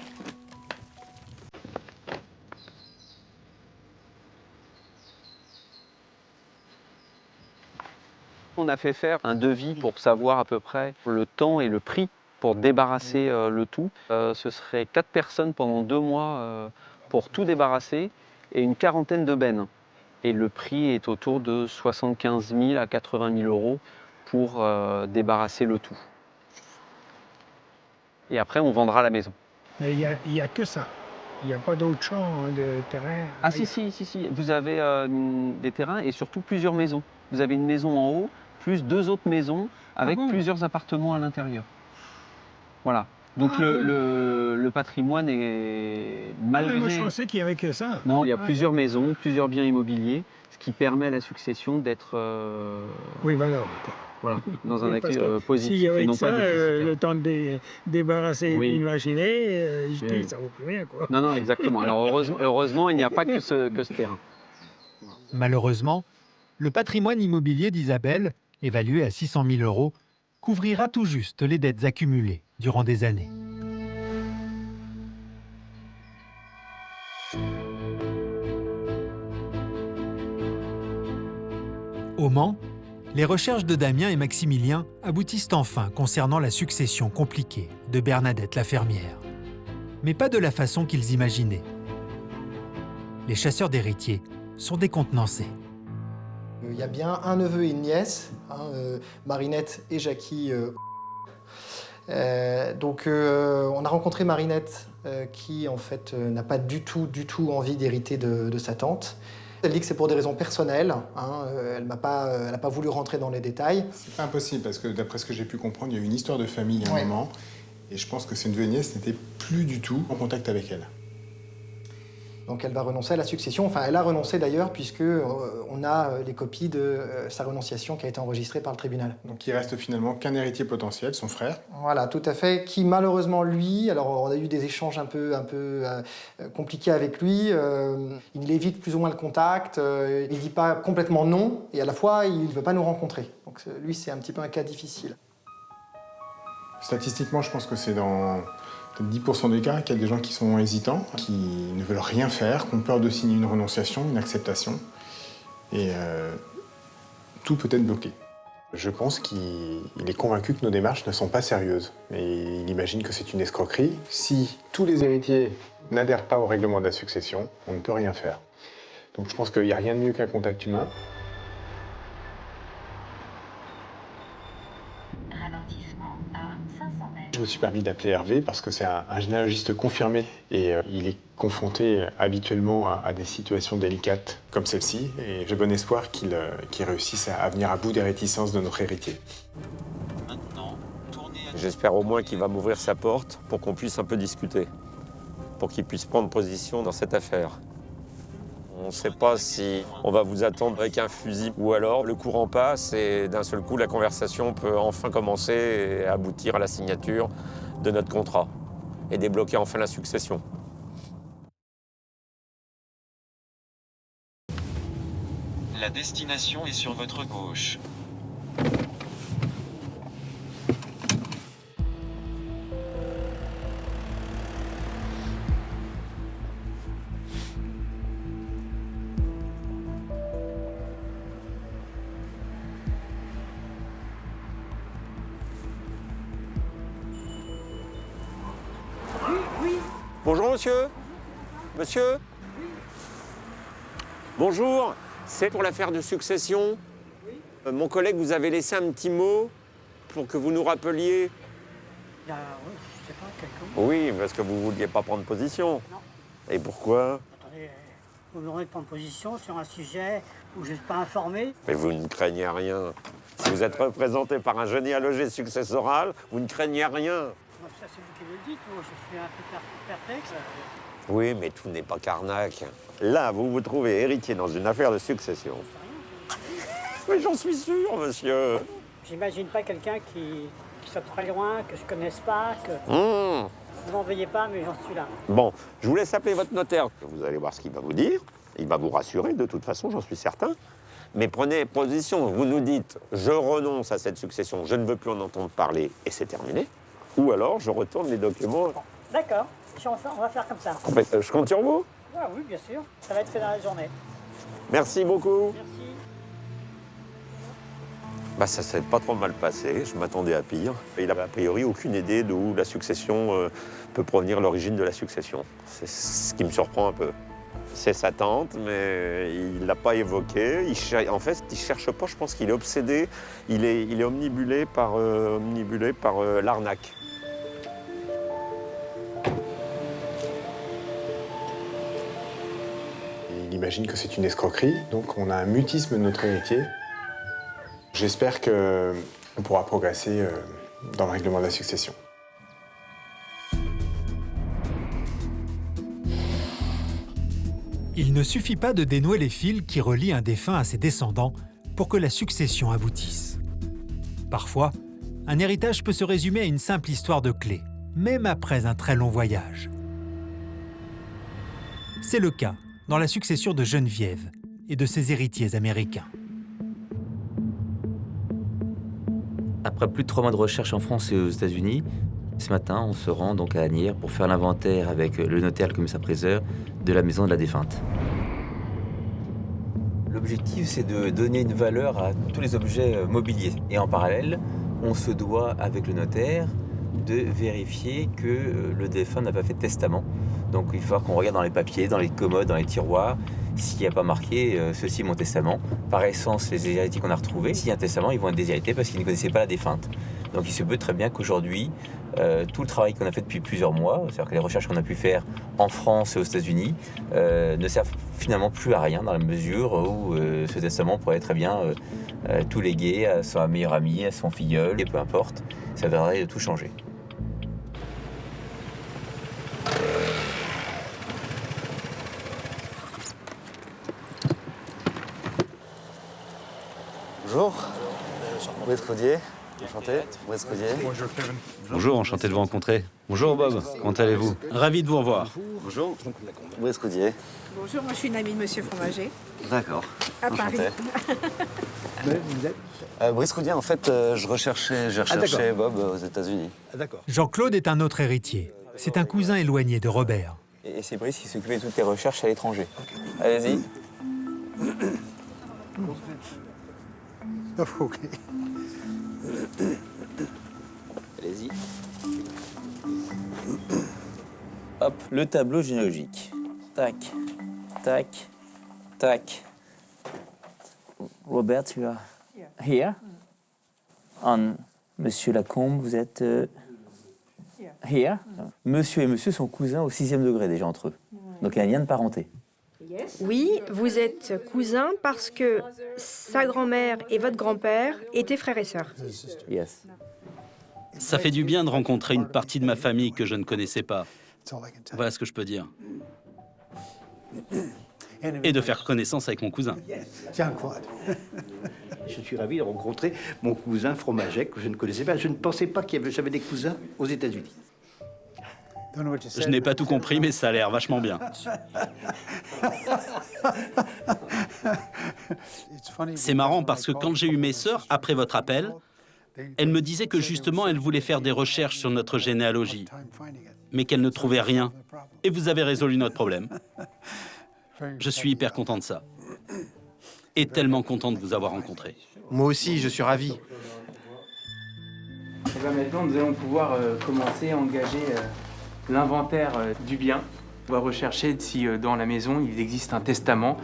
On a fait faire un devis pour savoir à peu près le temps et le prix pour débarrasser le tout. Ce serait 4 personnes pendant 2 mois pour tout débarrasser et une quarantaine de bennes. Et le prix est autour de 75 000 à 80 000 euros pour débarrasser le tout. Et après, on vendra la maison. Mais il n'y a que ça. Il n'y a pas d'autres champs de terrain. Ah si. Vous avez des terrains et surtout plusieurs maisons. Vous avez une maison en haut, plus 2 autres maisons avec plusieurs appartements à l'intérieur. Voilà. Donc le patrimoine est malgré... Moi, je pensais qu'il n'y avait que ça. Non, il y a plusieurs maisons, plusieurs biens immobiliers, ce qui permet à la succession d'être... Oui, ben non. Voilà, dans un actif positif. S'il y avait et non ça, pas le temps de débarrasser une machinée, ça ne vaut plus rien, quoi. Non, exactement. Alors heureusement, il n'y a pas que ce terrain. Malheureusement, le patrimoine immobilier d'Isabelle, évalué à 600 000 euros, couvrira tout juste les dettes accumulées durant des années. Au Mans, les recherches de Damien et Maximilien aboutissent enfin concernant la succession compliquée de Bernadette la fermière. Mais pas de la façon qu'ils imaginaient. Les chasseurs d'héritiers sont décontenancés. Il y a bien un neveu et une nièce, Marinette et Jackie. Donc on a rencontré Marinette qui en fait n'a pas du tout envie d'hériter de sa tante. Elle dit que c'est pour des raisons personnelles, elle n'a pas voulu rentrer dans les détails. C'est pas impossible parce que d'après ce que j'ai pu comprendre, il y a eu une histoire de famille à un moment et je pense que ses neveux et nièces n'étaient plus du tout en contact avec elle. Donc elle va renoncer à la succession, enfin elle a renoncé d'ailleurs puisque on a les copies de sa renonciation qui a été enregistrée par le tribunal. Donc il reste finalement qu'un héritier potentiel, son frère. Voilà, tout à fait, qui malheureusement lui, alors on a eu des échanges un peu compliqués avec lui, il évite plus ou moins le contact, il dit pas complètement non et à la fois il veut pas nous rencontrer. Donc lui c'est un petit peu un cas difficile. Statistiquement je pense que c'est dans 10% des cas qu'il y a des gens qui sont hésitants, qui ne veulent rien faire, qui ont peur de signer une renonciation, une acceptation. Et tout peut être bloqué. Je pense qu'il est convaincu que nos démarches ne sont pas sérieuses. Et il imagine que c'est une escroquerie. Si tous les héritiers n'adhèrent pas au règlement de la succession, on ne peut rien faire. Donc je pense qu'il n'y a rien de mieux qu'un contact humain. Je me suis permis d'appeler Hervé parce que c'est un généalogiste confirmé et il est confronté habituellement à des situations délicates comme celle-ci et j'ai bon espoir qu'il réussisse à venir à bout des réticences de notre héritier. J'espère au moins qu'il va m'ouvrir sa porte pour qu'on puisse un peu discuter, pour qu'il puisse prendre position dans cette affaire. On ne sait pas si on va vous attendre avec un fusil ou alors le courant passe et d'un seul coup la conversation peut enfin commencer et aboutir à la signature de notre contrat et débloquer enfin la succession. La destination est sur votre gauche. Bonjour monsieur. Monsieur. Bonjour. C'est pour l'affaire de succession. Mon collègue vous avait laissé un petit mot pour que vous nous rappeliez. Je sais pas, quelqu'un. Oui, parce que vous ne vouliez pas prendre position. Non. Et pourquoi? Attendez, vous me demandez de prendre position sur un sujet où je ne suis pas informé. Mais vous ne craignez rien. Si vous êtes représenté par un généalogiste successoral, vous ne craignez rien. Ça, c'est vous qui me le dites. Moi, je suis un peu perplexe. Oui, mais tout n'est pas Carnac. Là, vous vous trouvez héritier dans une affaire de succession. Mais j'en suis sûr, monsieur. J'imagine pas quelqu'un qui soit très loin, que je connaisse pas, que... Ne m'en veuillez pas, mais j'en suis là. Bon, je vous laisse appeler votre notaire. Vous allez voir ce qu'il va vous dire. Il va vous rassurer, de toute façon, j'en suis certain. Mais prenez position. Vous nous dites, je renonce à cette succession, je ne veux plus en entendre parler, et c'est terminé. Ou alors, je retourne les documents. Bon, d'accord, on va faire comme ça. Je compte sur vous. Ah oui, bien sûr. Ça va être fait dans la journée. Merci beaucoup. Merci. Bah, ça s'est pas trop mal passé, je m'attendais à pire. Il n'avait a priori aucune idée d'où la succession peut provenir, l'origine de la succession. C'est ce qui me surprend un peu. C'est sa tante, mais il ne l'a pas évoqué. En fait, il ne cherche pas, je pense qu'il est obsédé. Il est omnibulé par l'arnaque. Il imagine que c'est une escroquerie, donc on a un mutisme de notre héritier. J'espère qu'on pourra progresser dans le règlement de la succession. Il ne suffit pas de dénouer les fils qui relient un défunt à ses descendants pour que la succession aboutisse. Parfois, un héritage peut se résumer à une simple histoire de clés, même après un très long voyage. C'est le cas dans la succession de Geneviève et de ses héritiers américains. Après plus de 3 mois de recherche en France et aux États-Unis, ce matin, on se rend donc à Asnières pour faire l'inventaire avec le notaire et le commissaire-priseur de la maison de la défunte. L'objectif, c'est de donner une valeur à tous les objets mobiliers. Et en parallèle, on se doit, avec le notaire, de vérifier que le défunt n'a pas fait de testament. Donc il faut qu'on regarde dans les papiers, dans les commodes, dans les tiroirs, s'il n'y a pas marqué « ceci est mon testament ». Par essence, les héritiers qu'on a retrouvés, s'il y a un testament, ils vont être déshérités parce qu'ils ne connaissaient pas la défunte. Donc il se peut très bien qu'aujourd'hui, tout le travail qu'on a fait depuis plusieurs mois, c'est-à-dire que les recherches qu'on a pu faire en France et aux États-Unis, ne servent finalement plus à rien dans la mesure où ce testament pourrait très bien tout léguer à son meilleur ami, à son filleul, et peu importe, ça viendrait de tout changer. Bonjour, Brice Caudier, enchanté. Brice Caudier. Bonjour, enchanté de vous rencontrer. Bonjour Bob, comment allez-vous? Ravi de vous revoir. Bonjour, Brice Caudier. Bonjour, moi je suis une amie de Monsieur Fromager. D'accord. À Paris. Brice Caudier, en fait, j'ai recherché Bob aux États-Unis. Jean-Claude est un autre héritier. c'est un cousin éloigné de Robert. Et c'est Brice qui s'occupait de toutes les recherches à l'étranger. Allez-y. Ok. Allez-y. Hop, le tableau généalogique. Tac, tac, tac. Robert, tu as here. Monsieur Lacombe, vous êtes here. Monsieur et monsieur sont cousins au 6e degré déjà entre eux. Donc il y a un lien de parenté. Oui, vous êtes cousins parce que sa grand-mère et votre grand-père étaient frères et sœurs. Yes. Ça fait du bien de rencontrer une partie de ma famille que je ne connaissais pas. Voilà ce que je peux dire. Et de faire connaissance avec mon cousin. Jean-Claude. Je suis ravi de rencontrer mon cousin Fromaget que je ne connaissais pas. Je ne pensais pas j'avais des cousins aux États-Unis. Je n'ai pas tout compris, mais ça a l'air vachement bien. C'est marrant parce que quand j'ai eu mes sœurs, après votre appel, elles me disaient que justement, elles voulaient faire des recherches sur notre généalogie, mais qu'elles ne trouvaient rien. Et vous avez résolu notre problème. Je suis hyper content de ça. Et tellement content de vous avoir rencontré. Moi aussi, je suis ravi. Et bien maintenant, nous allons pouvoir commencer à engager l'inventaire du bien. On va rechercher si dans la maison, il existe un testament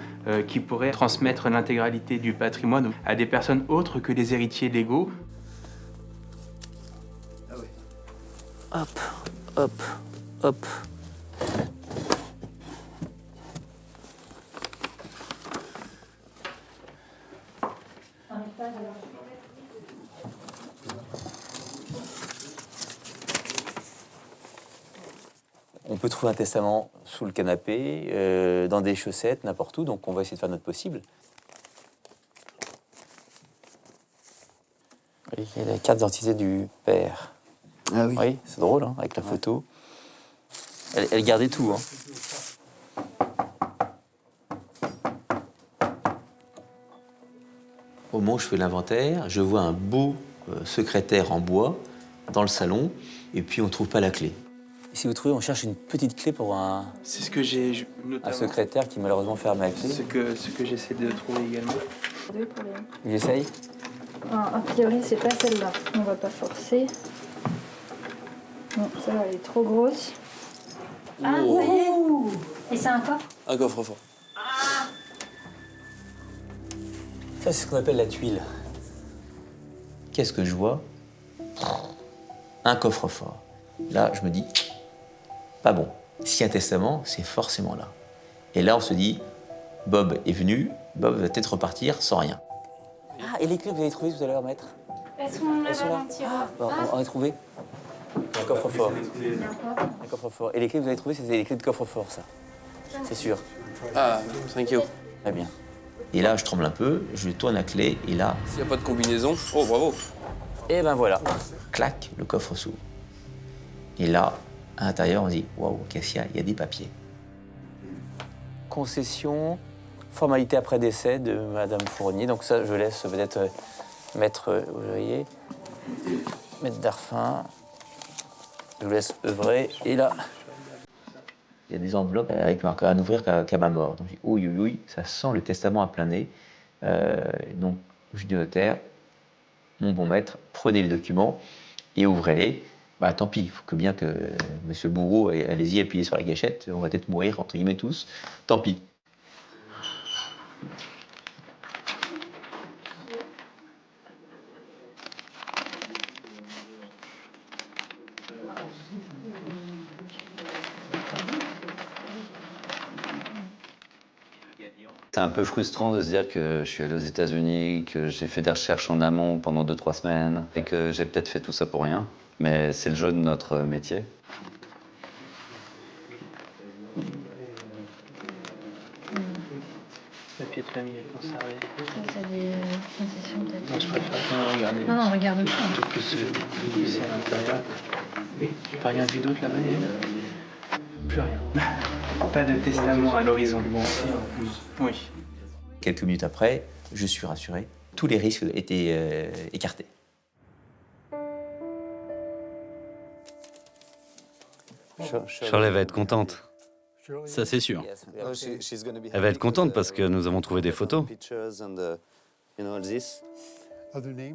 qui pourrait transmettre l'intégralité du patrimoine à des personnes autres que les héritiers légaux. Hop, hop, hop. On peut trouver un testament sous le canapé, dans des chaussettes, n'importe où, donc on va essayer de faire notre possible. Oui, il y a la carte d'identité du père. Ah oui. Oui, c'est drôle, hein, avec la photo. Elle gardait tout. Hein. Au moment où je fais l'inventaire, je vois un beau secrétaire en bois dans le salon, et puis on ne trouve pas la clé. Et si vous trouvez, on cherche une petite clé pour un... C'est ce que j'ai notamment. Un secrétaire qui malheureusement ferme la clé. Ce que j'essaie de trouver également. J'essaye. A priori, c'est pas celle-là. On va pas forcer. Non, celle-là, elle est trop grosse. Ah, ça y est. Et c'est un coffre? Un coffre-fort. Ça, c'est ce qu'on appelle la tuile. Qu'est-ce que je vois? Un coffre-fort. Là, je me dis, pas bon. S'il y a un testament, c'est forcément là. Et là, on se dit, Bob est venu, Bob va peut-être repartir sans rien. Ah, et les clés que vous avez trouvées tout à l'heure, maître? Elles sont là dans un tiroir. Bon, on a trouvé un coffre-fort. Un coffre-fort. Et les clés que vous avez trouvées, c'était les clés de coffre-fort, ça. C'est sûr. Ah, thank you. Très bien. Et là, je tremble un peu, je tourne la clé, et là... S'il n'y a pas de combinaison, oh, bravo. Et ben voilà. Clac, le coffre s'ouvre. Et là, à l'intérieur, on dit, waouh, qu'est-ce qu'il y a? Il y a des papiers. Concession, formalité après décès de Madame Fournier. Donc ça, je laisse peut-être mettre, vous voyez, mettre Darfin. Je vous laisse œuvrer. Et là, il y a des enveloppes avec marqué à n'ouvrir qu'à ma mort. Donc je dis, ouïe, ouïe, ouïe, ça sent le testament à plein nez. Donc, je dis au notaire, mon bon maître, prenez les documents et ouvrez-les. Bah tant pis, il faut que bien que monsieur le bourreau, allez-y, appuyez sur la gâchette, on va peut-être mourir, entre guillemets tous. Tant pis. C'est un peu frustrant de se dire que je suis allé aux États-Unis, que j'ai fait des recherches en amont pendant 2-3 semaines et que j'ai peut-être fait tout ça pour rien. Mais c'est le jeu de notre métier. Papier de famille est conservé. Ça, c'est des concessions peut-être. Non, je préfère regarder. Non, regarde tout. Surtout que c'est à l'intérieur. Oui, j'ai pas rien vu d'autre là-bas. Plus rien. Pas de testament à l'horizon. Oui. Quelques minutes après, je suis rassuré. Tous les risques étaient écartés. Shirley va être contente. Ça, c'est sûr. Elle va être contente parce que nous avons trouvé des photos.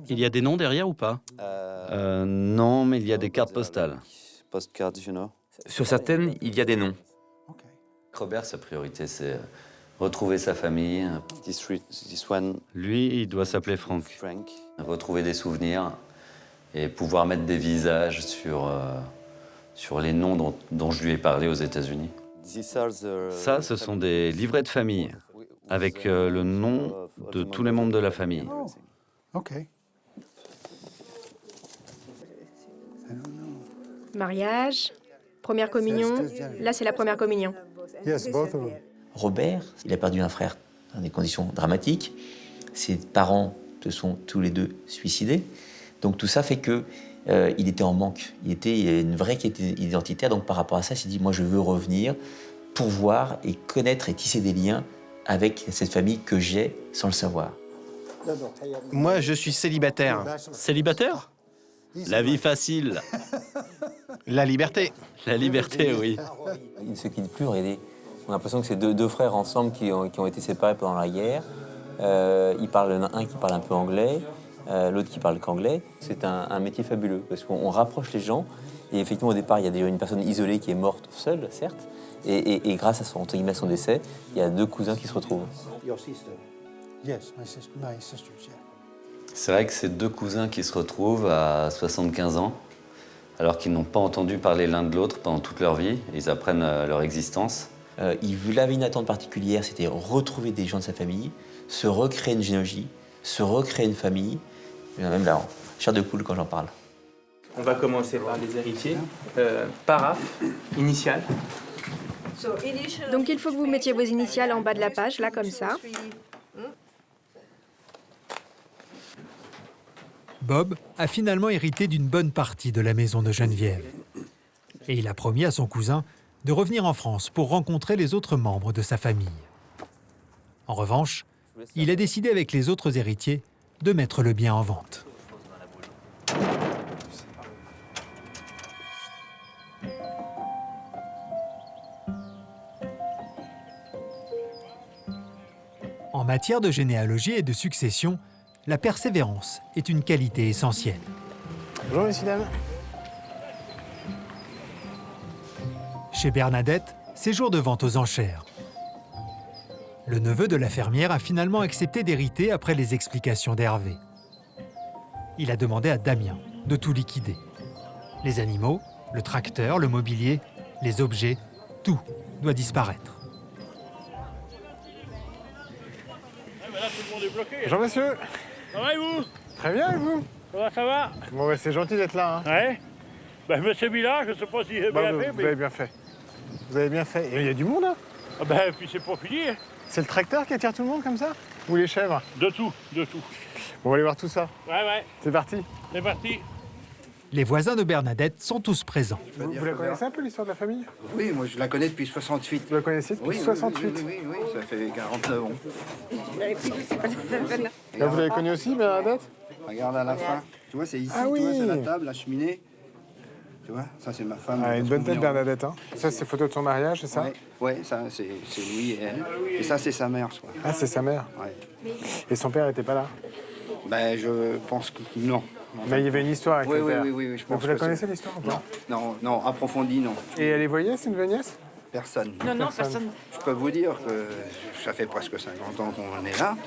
Il y a des noms derrière ou pas? Non, mais il y a des cartes postales. Sur certaines, il y a des noms. Robert, sa priorité, c'est retrouver sa famille. Lui, il doit s'appeler Frank. Retrouver des souvenirs et pouvoir mettre des visages sur les noms dont je lui ai parlé aux États-Unis. Ça, ce sont des livrets de famille avec le nom de tous les membres de la famille. Ok. Mariage, première communion. Là, c'est la première communion. Robert, il a perdu un frère dans des conditions dramatiques. Ses parents se sont tous les deux suicidés. Donc tout ça fait que il était en manque. Il était une vraie quête identitaire. Donc par rapport à ça, il s'est dit, moi je veux revenir pour voir et connaître et tisser des liens avec cette famille que j'ai sans le savoir. Moi, je suis célibataire. Célibataire? La vie facile. La liberté. La liberté, oui. Il ne se quitte plus. On a l'impression que c'est deux frères ensemble qui ont été séparés pendant la guerre. Il y en a un qui parle un peu anglais, l'autre qui parle qu'anglais. C'est un métier fabuleux parce qu'on rapproche les gens. Et effectivement, au départ, il y a une personne isolée qui est morte seule, certes. Et grâce à son décès, il y a deux cousins qui se retrouvent. C'est vrai que c'est deux cousins qui se retrouvent à 75 ans, alors qu'ils n'ont pas entendu parler l'un de l'autre pendant toute leur vie. Ils apprennent leur existence. Il avait une attente particulière, c'était retrouver des gens de sa famille, se recréer une généalogie, se recréer une famille. Même là, chair de poule quand j'en parle. On va commencer par les héritiers. Paraphe, initial. Donc il faut que vous mettiez vos initiales en bas de la page, là, comme ça. Bob a finalement hérité d'une bonne partie de la maison de Geneviève. Et il a promis à son cousin de revenir en France pour rencontrer les autres membres de sa famille. En revanche, il a décidé avec les autres héritiers de mettre le bien en vente. En matière de généalogie et de succession, la persévérance est une qualité essentielle. Bonjour, messieurs, dames. Chez Bernadette, c'est jour de vente aux enchères. Le neveu de la fermière a finalement accepté d'hériter après les explications d'Hervé. Il a demandé à Damien de tout liquider. Les animaux, le tracteur, le mobilier, les objets, tout doit disparaître. Bonjour, monsieur. Ça va et vous? Très bien, et vous? Ça va? Bon, bah, c'est gentil d'être là. Hein. Ouais. Ben, je me suis mis là, je sais pas si j'ai bien fait, vous avez bien fait. Vous avez bien fait. Et il y a du monde, hein? Ah ben, puis c'est pas fini. C'est le tracteur qui attire tout le monde comme ça? Ou les chèvres? De tout, de tout. Bon, on va aller voir tout ça. Ouais. C'est parti? C'est parti. Les voisins de Bernadette sont tous présents. Vous la connaissez un peu, l'histoire de la famille? Oui, moi je la connais depuis 68. Vous la connaissez depuis 68? Oui, ça fait 49 ans. Là, vous l'avez connue aussi, Bernadette? Regarde à la fin. Tu vois, c'est ici, Ah, tu vois, oui. c'est la table, la cheminée. Tu vois, ça c'est ma femme. Ah, une bonne tête, Bernadette. Hein. Ça, c'est photo de son mariage, c'est ça? Ouais, ça c'est lui et elle. Et ça c'est sa mère, je crois. Ah, c'est sa mère? Ouais. Et son père n'était pas là? Ben, je pense que non. Mais il y avait une histoire avec le père. Oui, je pense. Vous la connaissez, l'histoire? Non, approfondie, non. Et elle est voyée, c'est une nièce? Personne. Non, personne. Je peux vous dire que ça fait presque 50 ans qu'on est là.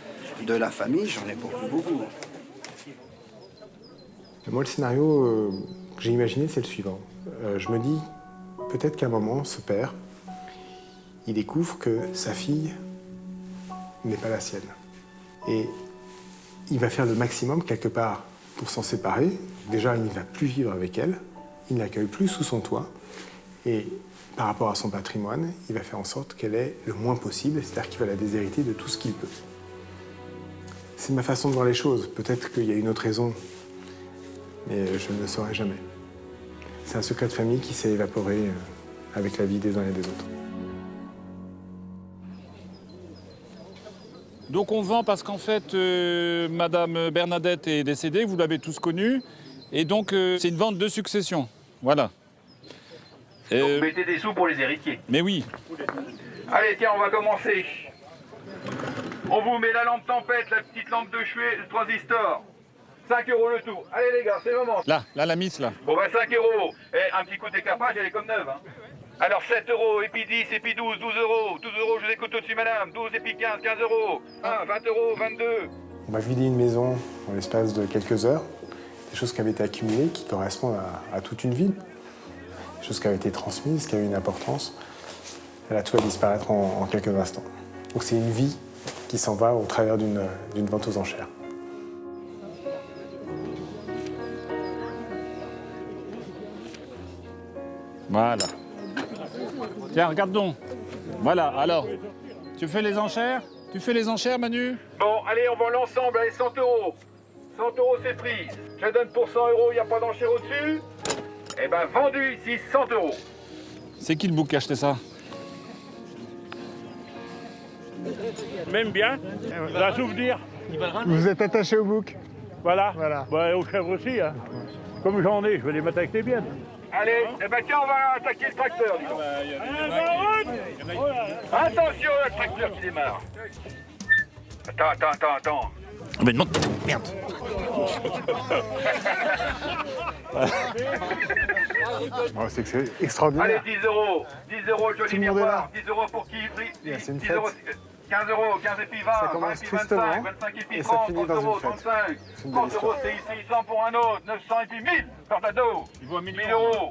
De la famille, j'en ai beaucoup. Moi, le scénario que j'ai imaginé, c'est le suivant. Je me dis, peut-être qu'à un moment, ce père, il découvre que sa fille n'est pas la sienne. Et il va faire le maximum, quelque part, pour s'en séparer. Déjà, il ne va plus vivre avec elle, il ne l'accueille plus sous son toit. Et par rapport à son patrimoine, il va faire en sorte qu'elle ait le moins possible, c'est-à-dire qu'il va la déshériter de tout ce qu'il peut. C'est ma façon de voir les choses. Peut-être qu'il y a une autre raison, mais je ne le saurai jamais. C'est un secret de famille qui s'est évaporé avec la vie des uns et des autres. Donc on vend parce qu'en fait, Madame Bernadette est décédée, vous l'avez tous connue, et donc c'est une vente de succession, voilà. Donc mettez des sous pour les héritiers. Mais oui. Allez, tiens, on va commencer. On vous met la lampe tempête, la petite lampe de chevet, le transistor. 5 € le tout. Allez les gars, c'est le moment. Là, la miss, là. Bon bah 5 €. Et un petit coup de décapage, elle est comme neuve. Hein. Alors 7 €, et puis 10, et puis 12, 12 €. 12 €, je vous écoute tout-dessus madame. 12, et puis 15, 15 €. 1, 20 €, 22. On va vider une maison en l'espace de quelques heures. Des choses qui avaient été accumulées, qui correspondent à toute une vie. Des choses qui avaient été transmises, qui avaient une importance. Et là, tout va disparaître en quelques instants. Donc c'est une vie qui s'en va au travers d'une vente aux enchères. Voilà. Tiens, regarde donc. Voilà, alors. Tu fais les enchères? Tu fais les enchères, Manu? Bon, allez, on vend l'ensemble, allez, 100 €. 100 € c'est pris. Je donne pour 100 €, il n'y a pas d'enchère au-dessus. Eh ben, vendu ici, 100 €. C'est qui le bouc qui a acheté ça? Même bien, un souvenir. Vous êtes attaché au bouc? Voilà. Bah, aux chèvres aussi. Hein. Comme j'en ai, je vais les mettre avec les miennes. Allez, eh ben tiens, on va attaquer le tracteur, dis donc. Attention, le tracteur qui démarre. Attends. Mais non, merde. Oh, c'est extraordinaire. Allez, 10 €. 10 € le joli miroir. 10 € pour qui? 10 une 10 fête. €, 15 €, 15 et puis 20, Ça 20 commence et puis tristement, 25, 25 et puis et ça 30, finit 30 dans une €, fête. 35, C'est une belle 30 € histoire. c'est ici, 100 pour un autre, 900 et puis 1000, Tornado, 1000 €.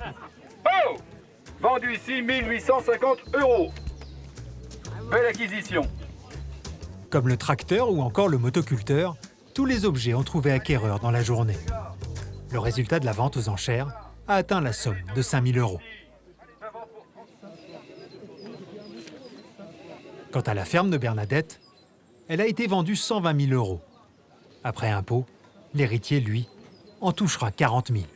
Oh! Vendu ici, 1850 €. Belle acquisition. Comme le tracteur ou encore le motoculteur, tous les objets ont trouvé acquéreur dans la journée. Le résultat de la vente aux enchères a atteint la somme de 5 000 €. Quant à la ferme de Bernadette, elle a été vendue 120 000 €. Après impôt, l'héritier, lui, en touchera 40 000 €.